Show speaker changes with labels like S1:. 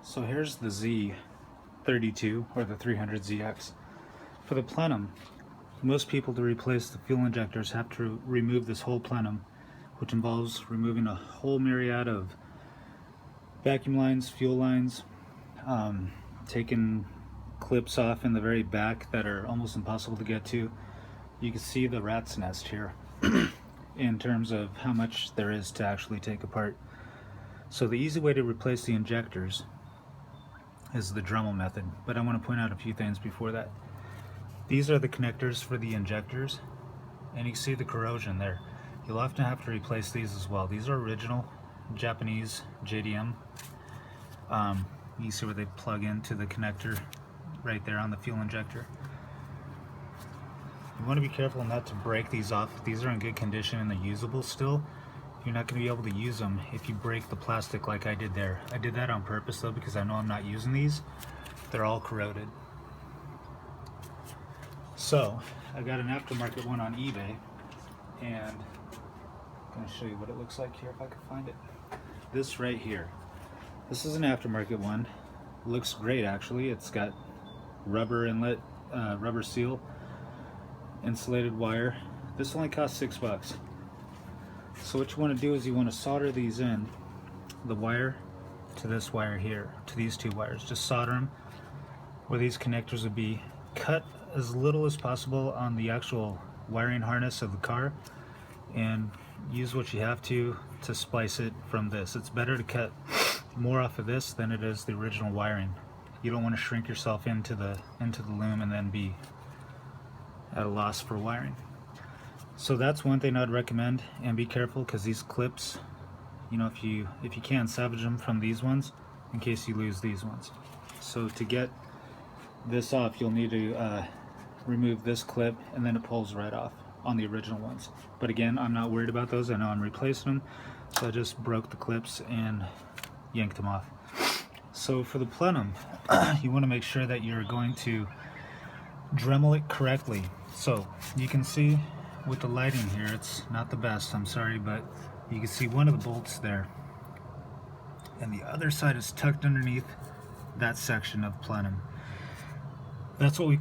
S1: So here's the Z32 or the 300ZX. For the plenum, most people to replace the fuel injectors have to remove this whole plenum, which involves removing a whole myriad of vacuum lines, fuel lines, taking clips off in the very back that are almost impossible to get to. You can see the rat's nest here in terms of how much there is to actually take apart. So the easy way to replace the injectors is the Dremel method, but I want to point out a few things before that. These are the connectors for the injectors, and you can see the corrosion there. You'll often have to replace these as well. These are original Japanese JDM. You see where they plug into the connector right there on the fuel injector. You want to be careful not to break these off. These are in good condition and they're usable still. You're not going to be able to use them if you break the plastic like I did there. I did that on purpose though, because I know I'm not using these. They're all corroded. So I got an aftermarket one on eBay, and I'm going to show you what it looks like here if I can find it. This right here. This is an aftermarket one. Looks great actually. It's got rubber inlet, rubber seal, insulated wire. This only costs $6. So what you want to do is you want to solder these in, the wire to this wire here, to these two wires. Just solder them where these connectors would be. Cut as little as possible on the actual wiring harness of the car, and use what you have to splice it from this. It's better to cut more off of this than it is the original wiring. You don't want to shrink yourself into the loom and then be at a loss for wiring. So that's one thing I'd recommend, and be careful because these clips, you know, if you can, salvage them from these ones in case you lose these ones. So to get this off, you'll need to remove this clip, and then it pulls right off on the original ones. But again, I'm not worried about those. I know I'm replacing them, so I just broke the clips and yanked them off. So for the plenum, you want to make sure that you're going to Dremel it correctly. So you can see with the lighting here, it's not the best, I'm sorry, but you can see one of the bolts there, and the other side is tucked underneath that section of plenum. That's what we